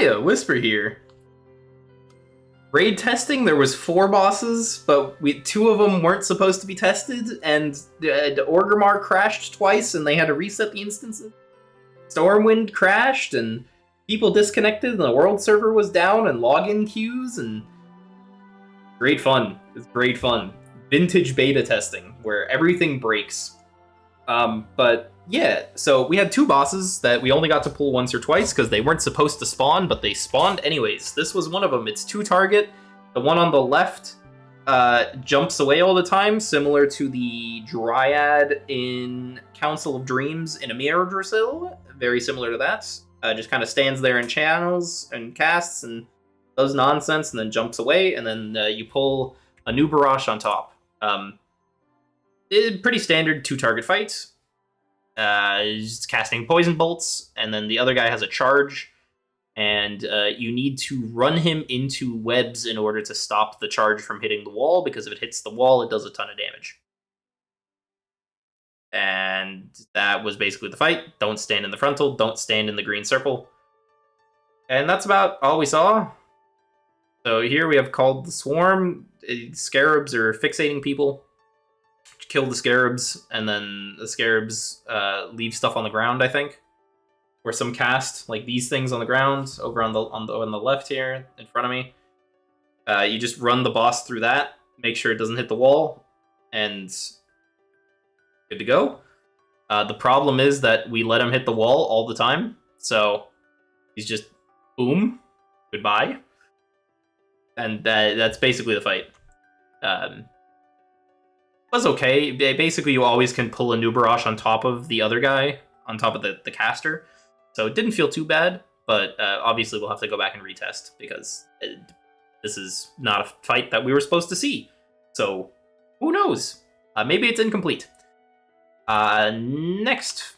Hiya, Whisper here. Raid testing, there was 4 bosses, but two of them weren't supposed to be tested, and the Orgrimmar crashed twice, and they had to reset the instances. Stormwind crashed, and people disconnected, and the world server was down, and login queues, and great fun. It's great fun. Vintage beta testing, where everything breaks. But yeah, so we had 2 bosses that we only got to pull once or twice because they weren't supposed to spawn, but they spawned anyways. This was one of them. It's 2 target. The one on the left jumps away all the time, similar to the Dryad in Council of Dreams in Emir Drasil. Very similar to that. Just kind of stands there and channels and casts and does nonsense and then jumps away, and then you pull a new Barash on top. Pretty standard 2 target fight. He's casting poison bolts, and then the other guy has a charge, and you need to run him into webs in order to stop the charge from hitting the wall, because if it hits the wall, it does a ton of damage. And that was basically the fight. Don't stand in the frontal, don't stand in the green circle. And that's about all we saw. So here we have called the Swarm. Scarabs are fixating people. Kill the scarabs, and then the scarabs leave stuff on the ground, I think, or some cast like these things on the ground over on the left here in front of me. You just run the boss through that, make sure it doesn't hit the wall, and good to go. The problem is that we let him hit the wall all the time, so he's just boom, goodbye, and that's basically the fight. Was okay. Basically, you always can pull a new Barash on top of the other guy, on top of the caster. So it didn't feel too bad, but obviously we'll have to go back and retest, because this is not a fight that we were supposed to see. So, who knows? Maybe it's incomplete. Next.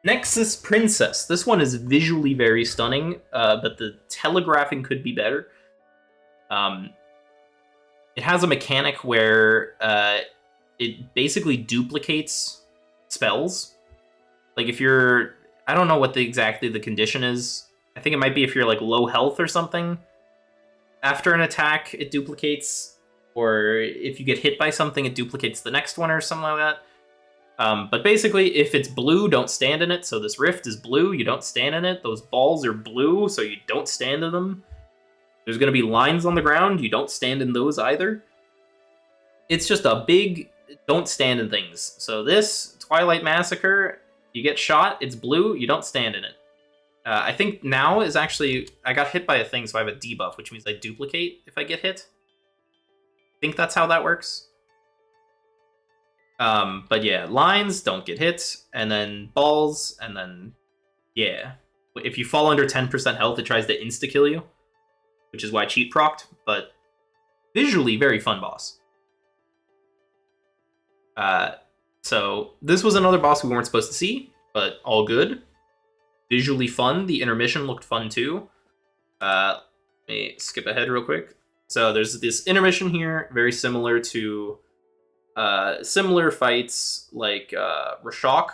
Nexus Princess. This one is visually very stunning, but the telegraphing could be better. It has a mechanic where it basically duplicates spells. Like if you're... I don't know what exactly the condition is. I think it might be if you're like low health or something. After an attack, it duplicates. Or if you get hit by something, it duplicates the next one or something like that. But basically, if it's blue, don't stand in it. So this rift is blue, you don't stand in it. Those balls are blue, so you don't stand in them. There's going to be lines on the ground. You don't stand in those either. It's just a big don't stand in things. So this, Twilight Massacre, you get shot, it's blue, you don't stand in it. I think now is actually... I got hit by a thing, so I have a debuff, which means I duplicate if I get hit. I think that's how that works. But yeah, lines, don't get hit, and then balls, and then... Yeah. If you fall under 10% health, it tries to insta-kill you, which is why cheat procced, but visually very fun boss. So this was another boss we weren't supposed to see, but all good. Visually fun. The intermission looked fun too. Let me skip ahead real quick. So there's this intermission here, very similar to similar fights like Rashok.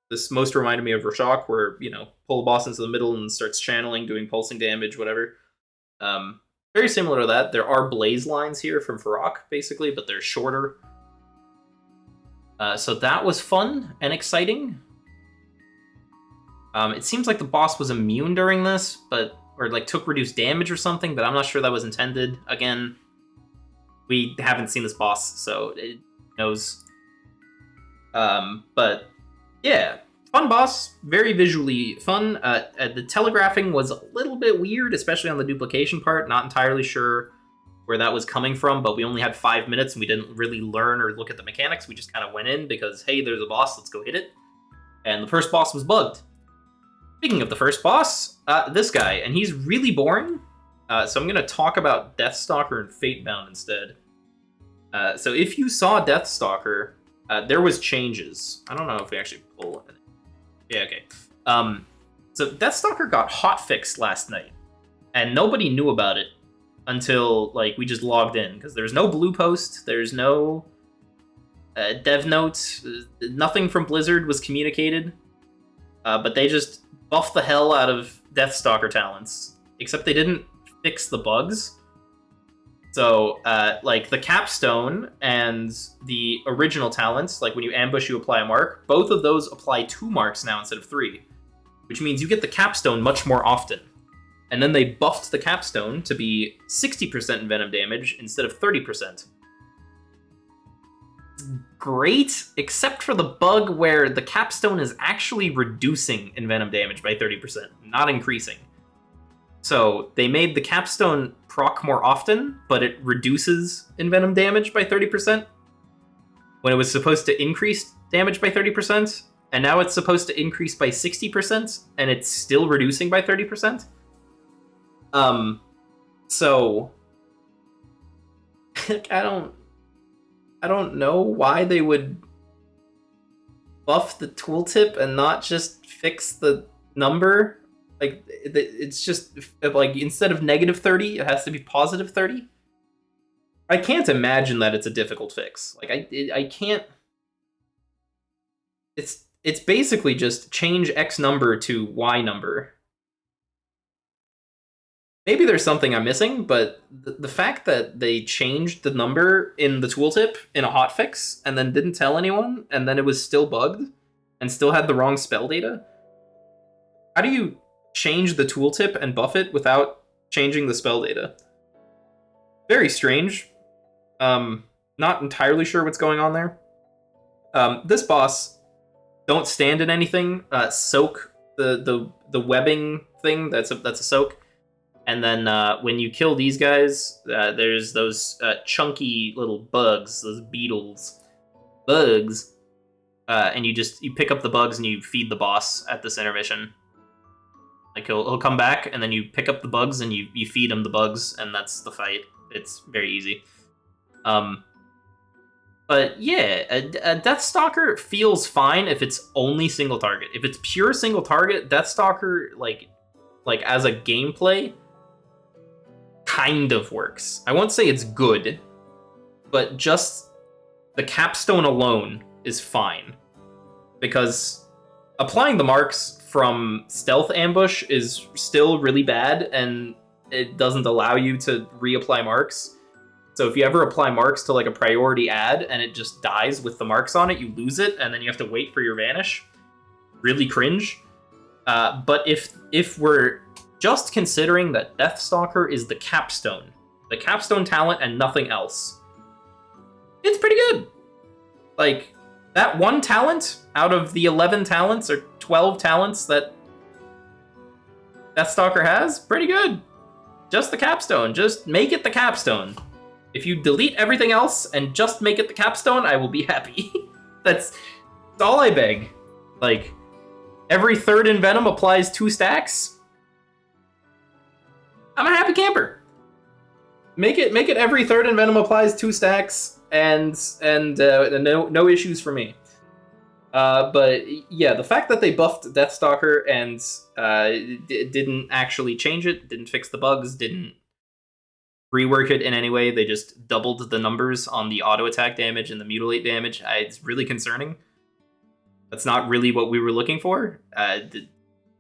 This most reminded me of Rashok, where, you know, pull the boss into the middle and starts channeling, doing pulsing damage, whatever. Very similar to that. There are blaze lines here from Farok, basically, but they're shorter. So that was fun and exciting. It seems like the boss was immune during this, or like took reduced damage or something, but I'm not sure that was intended. Again, we haven't seen this boss, so it knows. But yeah. Fun boss, very visually fun. The telegraphing was a little bit weird, especially on the duplication part. Not entirely sure where that was coming from, but we only had 5 minutes and we didn't really learn or look at the mechanics. We just kind of went in because, hey, there's a boss, let's go hit it. And the first boss was bugged. Speaking of the first boss, this guy, and he's really boring. So I'm going to talk about Deathstalker and FATEBOUND instead. So if you saw Deathstalker, there was changes. I don't know if we actually pull it. Yeah, okay. So Deathstalker got hotfixed last night, and nobody knew about it until, like, we just logged in, because there's no blue post, there's no dev note, nothing from Blizzard was communicated, but they just buffed the hell out of Deathstalker talents, except they didn't fix the bugs. So, like, the capstone and the original talents, like when you ambush, you apply a mark, both of those apply 2 marks now instead of 3, which means you get the capstone much more often. And then they buffed the capstone to be 60% envenom damage instead of 30%. Great, except for the bug where the capstone is actually reducing envenom damage by 30%, not increasing. So they made the capstone proc more often, but it reduces envenom damage by 30%, when it was supposed to increase damage by 30%, and now it's supposed to increase by 60%, and it's still reducing by 30%. So I don't know why they would buff the tooltip and not just fix the number. Like, it's just, like, instead of -30, it has to be +30. I can't imagine that it's a difficult fix. Like, I can't... It's basically just change X number to Y number. Maybe there's something I'm missing, but the fact that they changed the number in the tooltip in a hotfix and then didn't tell anyone, and then it was still bugged and still had the wrong spell data. How do you change the tooltip and buff it without changing the spell data? Very strange. Not entirely sure what's going on there. This boss, don't stand in anything. Soak the webbing thing. That's a soak. And then when you kill these guys, there's those chunky little bugs, those bugs, and you pick up the bugs and you feed the boss at this intermission. Like, he'll come back, and then you pick up the bugs and you feed him the bugs, and that's the fight. It's very easy. But yeah, a Deathstalker feels fine if it's only single target. If it's pure single target, Deathstalker, like as a gameplay, kind of works. I won't say it's good, but just the capstone alone is fine. Because applying the marks from stealth ambush is still really bad, and it doesn't allow you to reapply marks. So if you ever apply marks to, like, a priority ad and it just dies with the marks on it, you lose it, and then you have to wait for your vanish. Really cringe. But if we're just considering that Deathstalker is the capstone talent and nothing else, it's pretty good. Like, that one talent out of the 11 talents or 12 talents that Deathstalker has, pretty good. Just the capstone. Just make it the capstone. If you delete everything else and just make it the capstone, I will be happy. That's all I beg. Like, every third envenom applies 2 stacks. I'm a happy camper. Make it every third envenom applies 2 stacks, and no issues for me. But yeah, the fact that they buffed Deathstalker and didn't actually change it, didn't fix the bugs, didn't rework it in any way, they just doubled the numbers on the auto attack damage and the mutilate damage, it's really concerning. That's not really what we were looking for.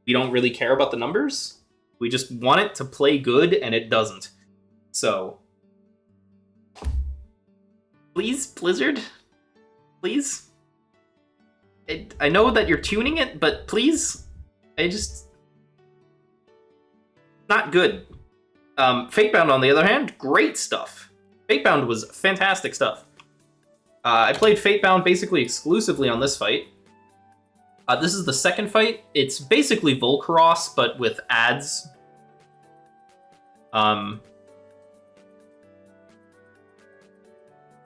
We don't really care about the numbers. We just want it to play good, and it doesn't. So, please, Blizzard, please. I know that you're tuning it, but please, not good. FATEBOUND, on the other hand, great stuff. FATEBOUND was fantastic stuff. I played FATEBOUND basically exclusively on this fight. This is the second fight. It's basically Volcaros, but with ads. Kind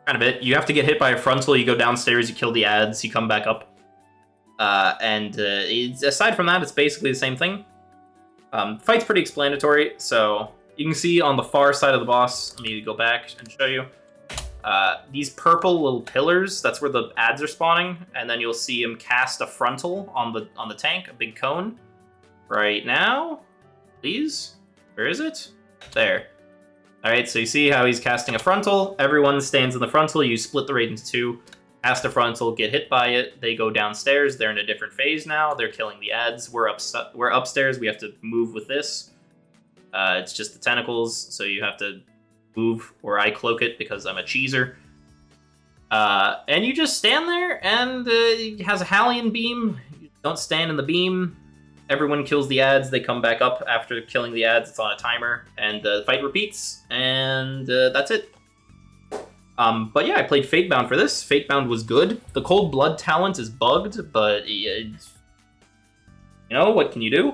of it. You have to get hit by a frontal, you go downstairs, you kill the ads, you come back up. Aside from that, it's basically the same thing. Fight's pretty explanatory, so you can see on the far side of the boss, let me go back and show you. These purple little pillars, that's where the ads are spawning, and then you'll see him cast a frontal on the tank, a big cone. Right now, please. Where is it? There. Alright, so you see how he's casting a frontal. Everyone stands in the frontal, you split the raid into 2. Cast a frontal, get hit by it. They go downstairs. They're in a different phase now. They're killing the ads. We're upstairs. We have to move with this. It's just the tentacles, so you have to move, or I cloak it because I'm a cheeser. And you just stand there, and it has a Hallion beam. You don't stand in the beam. Everyone kills the ads. They come back up after killing the ads. It's on a timer, and the fight repeats, and that's it. But yeah, I played Fatebound for this. Fatebound was good. The Cold Blood talent is bugged, but you know, what can you do?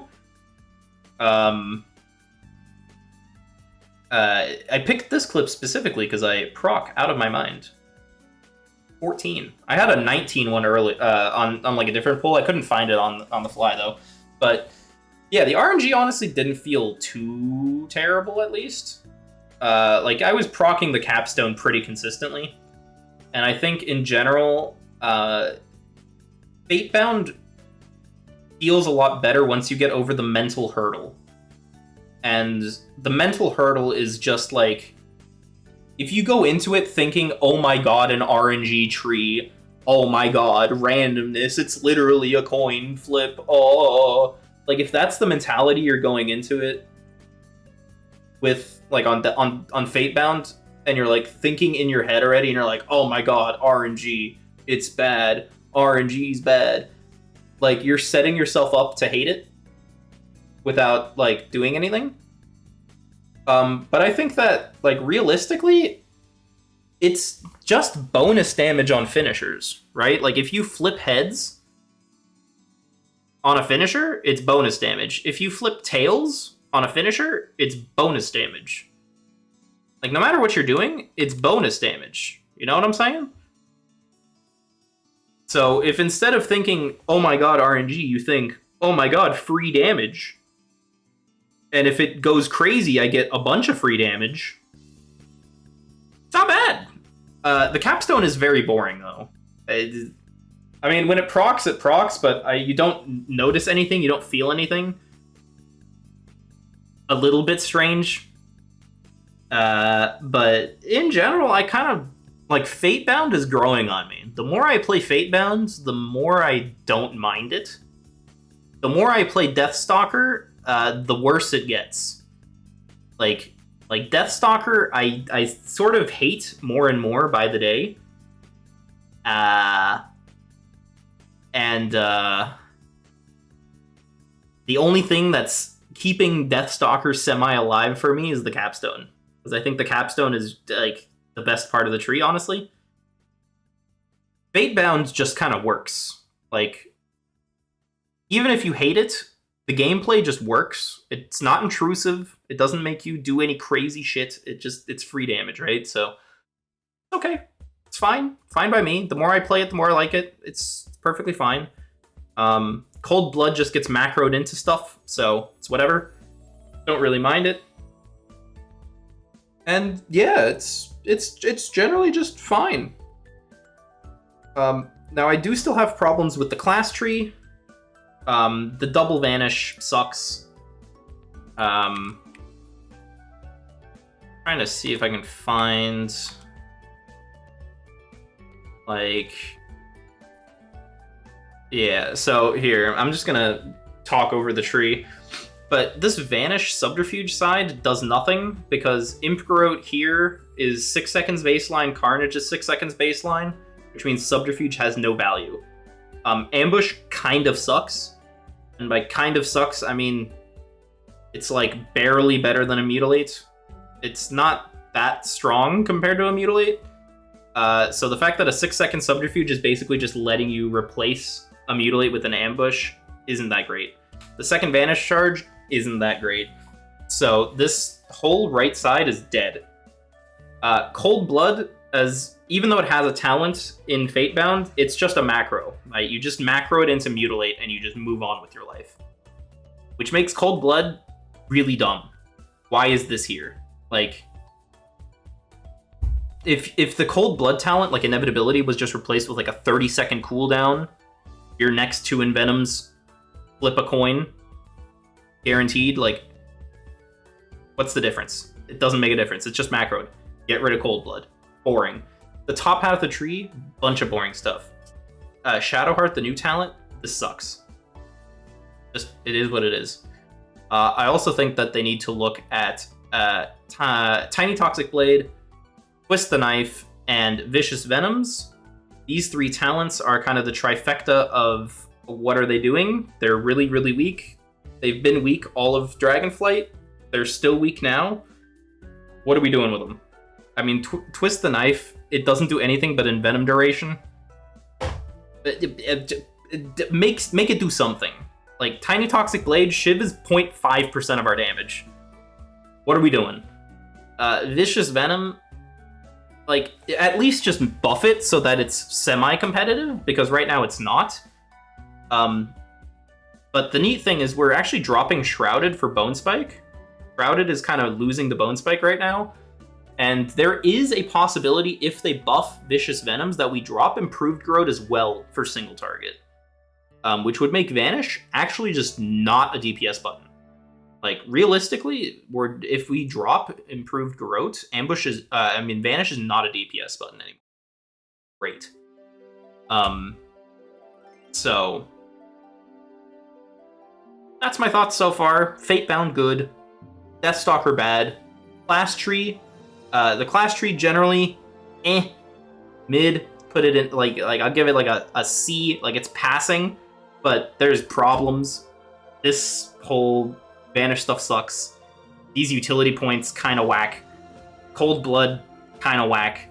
I picked this clip specifically because I proc out of my mind. 14. I had a 19 one early on like a different poll. I couldn't find it on the fly though. But yeah, the RNG honestly didn't feel too terrible, at least. Like I was proccing the capstone pretty consistently, and I think in general, Fatebound feels a lot better once you get over the mental hurdle. And the mental hurdle is just like, if you go into it thinking, oh my god, an RNG tree, oh my god, randomness, it's literally a coin flip, oh, like if that's the mentality you're going into it with, like on Fatebound, and you're like thinking in your head already, and you're like, oh my god, RNG, it's bad, RNG's bad, like you're setting yourself up to hate it without like doing anything. But I think that, like, realistically, it's just bonus damage on finishers, right? Like if you flip heads on a finisher, it's bonus damage. If you flip tails on a finisher, it's bonus damage. Like no matter what you're doing, it's bonus damage. You know what I'm saying? So if instead of thinking, oh my god, RNG, you think, oh my god, free damage, and if it goes crazy, I get a bunch of free damage, it's not bad. The capstone is very boring, though. I mean, when it procs, but you don't notice anything, you don't feel anything. A little bit strange. But in general, I kind of, like, Fatebound is growing on me. The more I play Fatebound, the more I don't mind it. The more I play Deathstalker, the worse it gets. Like Deathstalker, I sort of hate more and more by the day. And the only thing that's keeping Deathstalker semi-alive for me is the capstone. Because I think the capstone is, like, the best part of the tree, honestly. Fatebound just kind of works. Like, even if you hate it, the gameplay just works. It's not intrusive. It doesn't make you do any crazy shit. It's free damage, right? So, okay. It's fine. Fine by me. The more I play it, the more I like it. It's perfectly fine. Cold Blood just gets macroed into stuff, so it's whatever. Don't really mind it. And yeah, it's generally just fine. Now I do still have problems with the class tree. The double vanish sucks. Trying to see if I can find, like, yeah, so here, I'm just gonna talk over the tree. But this Vanish Subterfuge side does nothing, because Imp-Garrote here is 6 seconds baseline, Carnage is 6 seconds baseline, which means Subterfuge has no value. Ambush kind of sucks, and by kind of sucks, I mean it's like barely better than a Mutilate. It's not that strong compared to a Mutilate. So the fact that a 6 second Subterfuge is basically just letting you replace a Mutilate with an Ambush isn't that great. The second Vanish charge isn't that great. So this whole right side is dead. Cold Blood, even though it has a talent in Fatebound, it's just a macro. Right? You just macro it into Mutilate and you just move on with your life. Which makes Cold Blood really dumb. Why is this here? Like, if the Cold Blood talent, like Inevitability, was just replaced with like a 30-second cooldown, your next 2 Envenoms flip a coin, guaranteed, like, what's the difference? It doesn't make a difference. It's just macroed. Get rid of Cold Blood. Boring. The top half of the tree, bunch of boring stuff. Shadowheart, the new talent, this sucks. Just, it is what it is. I also think that they need to look at Tiny Toxic Blade, Twist the Knife, and Vicious Venoms. These 3 talents are kind of the trifecta of what are they doing. They're really, really weak. They've been weak all of Dragonflight. They're still weak now. What are we doing with them? I mean, Twist the Knife, it doesn't do anything but Envenom duration. Make it do something. Like, Tiny Toxic Blade, Shiv is 0.5% of our damage. What are we doing? Vicious Venom, like, at least just buff it so that it's semi-competitive, because right now it's not. But the neat thing is we're actually dropping Shrouded for Bone Spike. Shrouded is kind of losing the Bone Spike right now. And there is a possibility, if they buff Vicious Venoms, that we drop Improved Growth as well for single target. Which would make Vanish actually just not a DPS button. Like, realistically, if we drop Improved Growth, Vanish is not a DPS button anymore. Great. So, that's my thoughts so far. Fatebound, good. Deathstalker, bad. Class tree, the class tree generally, mid. Put it in, like I'll give it like a C, like it's passing, but there's problems. This whole Vanish stuff sucks. These utility points kind of whack. Cold Blood, kind of whack.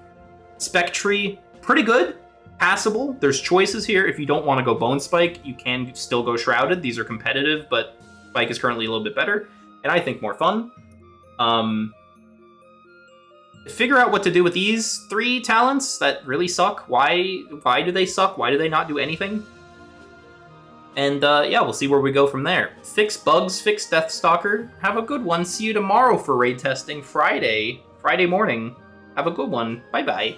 Spectre, pretty good. Passable. There's choices here. If you don't want to go Bone Spike, you can still go Shrouded. These are competitive, but Spike is currently a little bit better, and I think more fun. Figure out what to do with these 3 talents that really suck. Why do they suck? Why do they not do anything? And yeah, we'll see where we go from there. Fix bugs, fix Deathstalker. Have a good one. See you tomorrow for raid testing Friday morning. Have a good one. Bye-bye.